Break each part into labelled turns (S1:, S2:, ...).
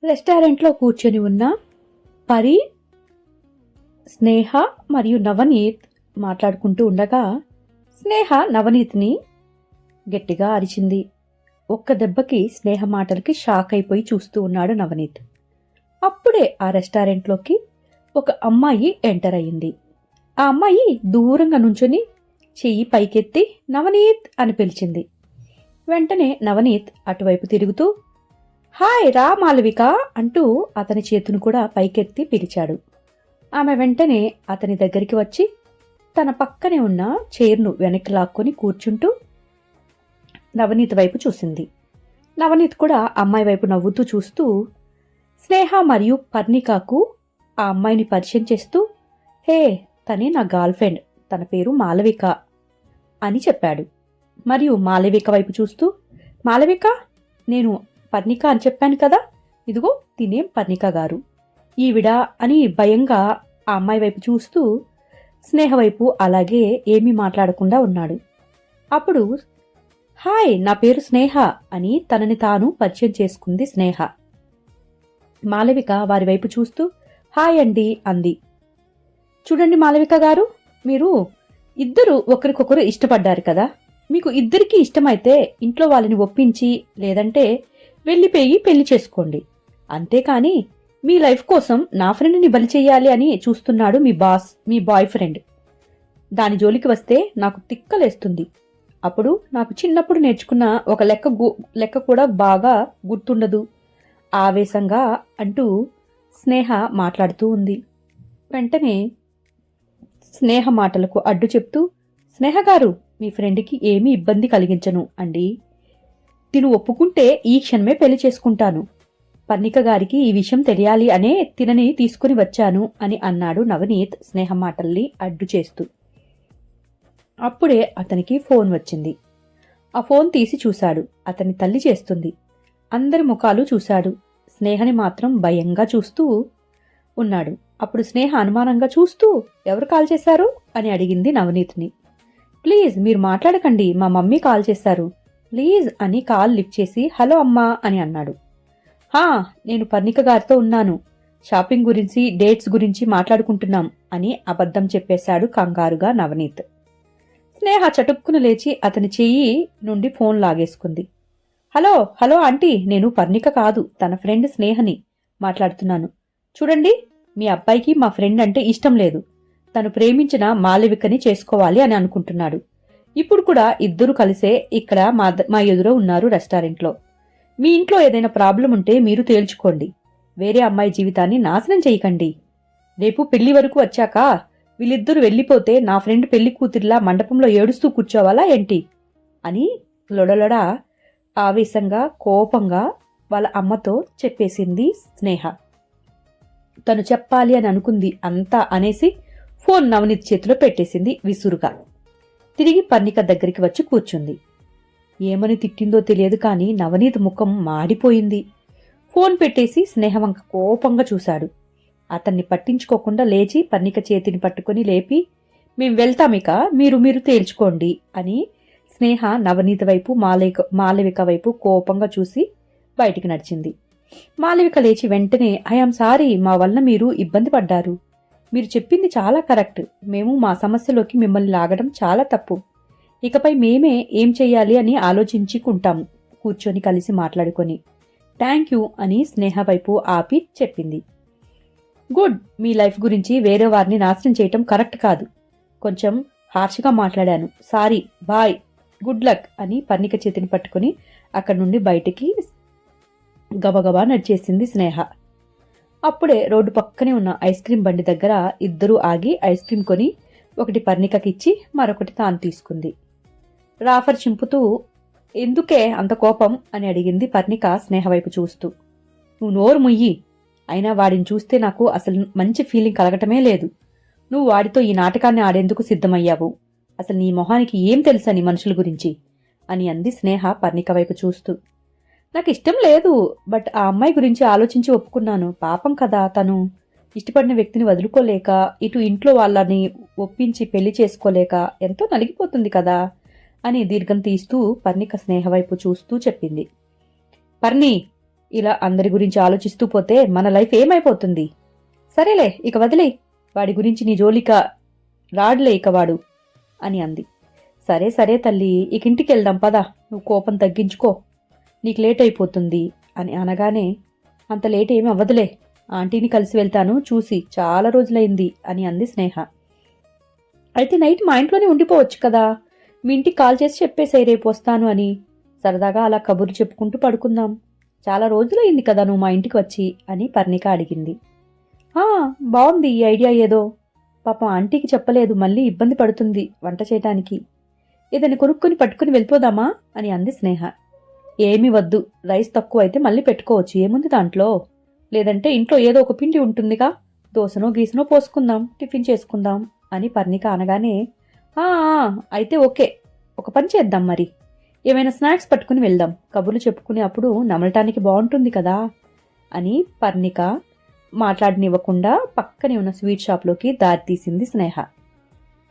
S1: రెస్టారెంట్లో కూర్చొని ఉన్న పరి, స్నేహ మరియు నవనీత్ మాట్లాడుకుంటూ ఉండగా స్నేహ నవనీత్ని గట్టిగా అరిచింది. ఒక్క దెబ్బకి స్నేహ మాటలకి షాక్ అయిపోయి చూస్తూ ఉన్నాడు నవనీత్. అప్పుడే ఆ రెస్టారెంట్లోకి ఒక అమ్మాయి ఎంటర్ అయ్యింది. ఆ అమ్మాయి దూరంగా నుంచొని చెయ్యి పైకెత్తి నవనీత్ అని పిలిచింది. వెంటనే నవనీత్ అటువైపు తిరుగుతూ హాయ్ రా మాలవిక అంటూ అతని చేతును కూడా పైకెత్తి పిలిచాడు. ఆమె వెంటనే అతని దగ్గరికి వచ్చి తన పక్కనే ఉన్న చైర్ను వెనక్కి లాక్కొని కూర్చుంటూ నవనీత్ వైపు చూసింది. నవనీత్ కూడా అమ్మాయి వైపు నవ్వుతూ చూస్తూ స్నేహ మరియు పర్ణికాకు ఆ అమ్మాయిని పరిచయం చేస్తూ హే, తనే నా గర్ల్ ఫ్రెండ్, తన పేరు మాలవిక అని చెప్పాడు. మరియు మాలవిక వైపు చూస్తూ మాలవిక, నేను పర్ణిక అని చెప్పాను కదా, ఇదిగో తినేం పర్ణిక గారు ఈవిడ అని భయంగా ఆ అమ్మాయి వైపు చూస్తూ స్నేహ వైపు అలాగే ఏమీ మాట్లాడకుండా ఉన్నాడు. అప్పుడు హాయ్, నా పేరు స్నేహ అని తనని తాను పరిచయం చేసుకుంది స్నేహ. మాలవిక వారి వైపు చూస్తూ హాయ్ అండి అంది. చూడండి మాలవిక గారు, మీరు ఇద్దరు ఒకరికొకరు ఇష్టపడ్డారు కదా, మీకు ఇద్దరికీ ఇష్టమైతే ఇంట్లో వాళ్ళని ఒప్పించి లేదంటే వెళ్ళిపోయి పెళ్లి చేసుకోండి. అంతేకాని మీ లైఫ్ కోసం నా ఫ్రెండ్ని బలి చెయ్యాలి అని చూస్తున్నాడు మీ బాస్, మీ బాయ్ ఫ్రెండ్. దాని జోలికి వస్తే నాకు తిక్కలేస్తుంది. అప్పుడు నాకు చిన్నప్పుడు నేర్చుకున్న ఒక లెక్క కూడా బాగా గుర్తుండదు ఆవేశంగా అంటూ స్నేహ మాట్లాడుతూ ఉంది. వెంటనే స్నేహ మాటలకు అడ్డు చెప్తూ స్నేహ గారు, మీ ఫ్రెండ్కి ఏమీ ఇబ్బంది కలిగించను అండి. తిను ఒప్పుకుంటే ఈ క్షణమే పెళ్లి చేసుకుంటాను. పర్ణిక గారికి ఈ విషయం తెలియాలి అనే తినని తీసుకుని వచ్చాను అని అన్నాడు నవనీత్ స్నేహ మాటల్ని అడ్డు చేస్తూ. అప్పుడే అతనికి ఫోన్ వచ్చింది. ఆ ఫోన్ తీసి చూశాడు. అతని తల్లి చేస్తుంది. అందరి ముఖాలు చూశాడు. స్నేహని మాత్రం భయంగా చూస్తూ ఉన్నాడు. అప్పుడు స్నేహ అనుమానంగా చూస్తూ ఎవరు కాల్ చేశారు అని అడిగింది నవనీత్ని. ప్లీజ్ మీరు మాట్లాడకండి, మా మమ్మీ కాల్ చేశారు ప్లీజ్ అని కాల్ లిఫ్ట్ చేసి హలో అమ్మా అని అన్నాడు. హా, నేను పర్ణిక గారితో ఉన్నాను, షాపింగ్ గురించి డేట్స్ గురించి మాట్లాడుకుంటున్నాం అని అబద్ధం చెప్పేశాడు కంగారుగా నవనీత్. స్నేహ చటుక్కున లేచి అతని చెయ్యి నుండి ఫోన్ లాగేసుకుంది. హలో హలో ఆంటీ, నేను పర్ణిక కాదు, తన ఫ్రెండ్ స్నేహని మాట్లాడుతున్నాను. చూడండి, మీ అబ్బాయికి మా ఫ్రెండ్ అంటే ఇష్టం లేదు. తను ప్రేమించిన మాలవికని చేసుకోవాలి అని అనుకుంటున్నాడు. ఇప్పుడు కూడా ఇద్దరు కలిసే ఇక్కడ మా ఎదురు ఉన్నారు రెస్టారెంట్లో. మీ ఇంట్లో ఏదైనా ప్రాబ్లం ఉంటే మీరు తేల్చుకోండి. వేరే అమ్మాయి జీవితాన్ని నాశనం చేయకండి. రేపు పెళ్లి వరకు వచ్చాక వీళ్ళిద్దరూ వెళ్ళిపోతే నా ఫ్రెండ్ పెళ్లి కూతురిలా మండపంలో ఏడుస్తూ కూర్చోవాలా ఏంటి అని లొడలొడ ఆవేశంగా కోపంగా వాళ్ళ అమ్మతో చెప్పేసింది స్నేహ. తను చెప్పాలి అని అనుకుంది అంతా అనేసి ఫోన్ నవనీత్ చేతిలో పెట్టేసింది విసురుగా. తిరిగి పర్ణిక దగ్గరికి వచ్చి కూర్చుంది. ఏమని తిట్టిందో తెలియదు కానీ నవనీత్ ముఖం మాడిపోయింది. ఫోన్ పెట్టేసి స్నేహ వంక కోపంగా చూశాడు. అతన్ని పట్టించుకోకుండా లేచి పర్ణిక చేతిని పట్టుకుని లేపి మేం వెళ్తామిక, మీరు తేల్చుకోండి అని స్నేహ నవనీత్ వైపు మాలవిక వైపు కోపంగా చూసి బయటికి నడిచింది. మాలవిక లేచి వెంటనే ఐఆమ్ సారీ, మా వల్ల మీరు ఇబ్బంది పడ్డారు. మీరు చెప్పింది చాలా కరెక్ట్. మేము మా సమస్యలోకి మిమ్మల్ని లాగడం చాలా తప్పు. ఇకపై మేమే ఏం చెయ్యాలి అని ఆలోచించుకుంటాం కూర్చొని కలిసి మాట్లాడుకొని. థ్యాంక్ యూ అని స్నేహ వైపు ఆపి చెప్పింది. గుడ్, మీ లైఫ్ గురించి వేరే వారిని నాశనం చేయటం కరెక్ట్ కాదు. కొంచెం హార్ష్గా మాట్లాడాను, సారీ, బాయ్, గుడ్ లక్ అని పర్ణిక చేతిని పట్టుకుని అక్కడి నుండి బయటికి గబగబా నడిచేసింది స్నేహ. అప్పుడే రోడ్డు పక్కనే ఉన్న ఐస్ క్రీం బండి దగ్గర ఇద్దరూ ఆగి ఐస్ క్రీం కొని ఒకటి పర్ణికకిచ్చి మరొకటి తాను తీసుకుంది. రాఫర్ చింపుతూ ఎందుకే అంత కోపం అని అడిగింది పర్ణిక స్నేహ వైపు చూస్తూ. నువ్వు నోరు ముయ్యి, అయినా వాడిని చూస్తే నాకు అసలు మంచి ఫీలింగ్ కలగటమే లేదు. నువ్వు వాడితో ఈ నాటకాన్ని ఆడేందుకు సిద్ధమయ్యావు. అసలు నీ మొహానికి ఏం తెలుసని మనుషుల గురించి అని అంది స్నేహ పర్ణిక వైపు చూస్తూ. నాకు ఇష్టం లేదు, బట్ ఆ అమ్మాయి గురించి ఆలోచించి ఒప్పుకున్నాను. పాపం కదా, తను ఇష్టపడిన వ్యక్తిని వదులుకోలేక ఇటు ఇంట్లో వాళ్ళని ఒప్పించి పెళ్లి చేసుకోలేక ఎంతో నలిగిపోతుంది కదా అని దీర్ఘం తీస్తూ పర్ణిక స్నేహ వైపు చూస్తూ చెప్పింది. పర్ణి, ఇలా అందరి గురించి ఆలోచిస్తూ పోతే మన లైఫ్ ఏమైపోతుంది? సరేలే, ఇక వదిలే, వాడి గురించి నీ జోలిక రాడ్లే ఇక వాడు అని అంది. సరే సరే తల్లి, ఇక ఇంటికి వెళ్దాం పదా, నువ్వు కోపం తగ్గించుకో, నీకు లేట్ అయిపోతుంది అని అనగానే, అంత లేట్ ఏమి అవ్వదులే, ఆంటీని కలిసి వెళ్తాను, చూసి చాలా రోజులైంది అని అంది స్నేహ. అయితే నైట్ మా ఇంట్లోనే ఉండిపోవచ్చు కదా, మీ ఇంటికి కాల్ చేసి చెప్పేసేయ్ రేపు వస్తాను అని. సరదాగా అలా కబుర్లు చెప్పుకుంటూ పడుకుందాం, చాలా రోజులైంది కదా నువ్వు మా ఇంటికి వచ్చి అని పర్ణిక అడిగింది. బాగుంది ఈ ఐడియా ఏదో, పాపం ఆంటీకి చెప్పలేదు, మళ్ళీ ఇబ్బంది పడుతుంది వంట చేయటానికి. ఏదైనా కొనుక్కొని పట్టుకుని వెళ్ళిపోదామా అని అంది స్నేహ. ఏమీ వద్దు, రైస్ తక్కువ అయితే మళ్ళీ పెట్టుకోవచ్చు, ఏముంది దాంట్లో, లేదంటే ఇంట్లో ఏదో ఒక పిండి ఉంటుందిగా, దోసనో గీసనో పోసుకుందాం, టిఫిన్ చేసుకుందాం అని పర్ణిక అనగానే, అయితే ఓకే, ఒక పని చేద్దాం మరి, ఏమైనా స్నాక్స్ పట్టుకుని వెళ్దాం, కబుర్లు చెప్పుకునే అప్పుడు నమలటానికి బాగుంటుంది కదా అని పర్ణిక మాట్లాడనివ్వకుండా పక్కనే ఉన్న స్వీట్ షాప్లోకి దారి తీసింది స్నేహ.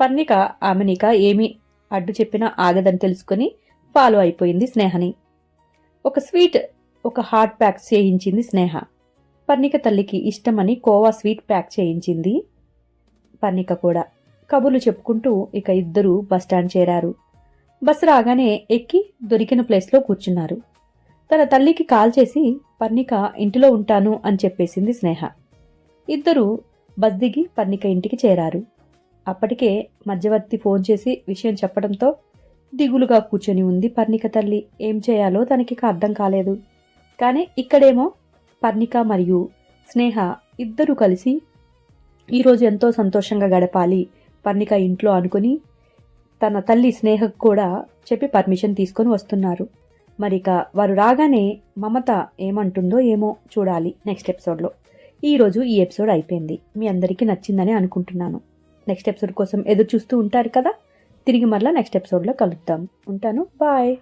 S1: పర్ణిక ఆమెనిక ఏమీ అడ్డు చెప్పినా ఆగదని తెలుసుకుని ఫాలో అయిపోయింది స్నేహని. ఒక స్వీట్, ఒక హాట్ ప్యాక్ చేయించింది స్నేహ. పర్ణిక తల్లికి ఇష్టమని కోవా స్వీట్ ప్యాక్ చేయించింది పర్ణిక కూడా. కబుర్లు చెప్పుకుంటూ ఇక ఇద్దరూ బస్టాండ్ చేరారు. బస్సు రాగానే ఎక్కి దొరికిన ప్లేస్లో కూర్చున్నారు. తన తల్లికి కాల్ చేసి పర్ణిక ఇంటిలో ఉంటాను అని చెప్పేసింది స్నేహ. ఇద్దరూ బస్ దిగి పర్ణిక ఇంటికి చేరారు. అప్పటికే మధ్యవర్తి ఫోన్ చేసి విషయం చెప్పడంతో దిగులుగా కూర్చొని ఉంది పర్ణిక తల్లి. ఏం చేయాలో తనకి అర్థం కాలేదు. కానీ ఇక్కడేమో పర్ణిక మరియు స్నేహ ఇద్దరూ కలిసి ఈరోజు ఎంతో సంతోషంగా గడపాలి పర్ణిక ఇంట్లో అనుకుని తన తల్లి స్నేహకు కూడా చెప్పి పర్మిషన్ తీసుకొని వస్తున్నారు. మరిక వారు రాగానే మమత ఏమంటుందో ఏమో చూడాలి నెక్స్ట్ ఎపిసోడ్లో. ఈరోజు ఈ ఎపిసోడ్ అయిపోయింది. మీ అందరికీ నచ్చిందని అనుకుంటున్నాను. నెక్స్ట్ ఎపిసోడ్ కోసం ఎదురు చూస్తూ ఉంటారు కదా. తిరిగి మరలా నెక్స్ట్ ఎపిసోడ్లో కలుద్దాం. ఉంటాను, బాయ్.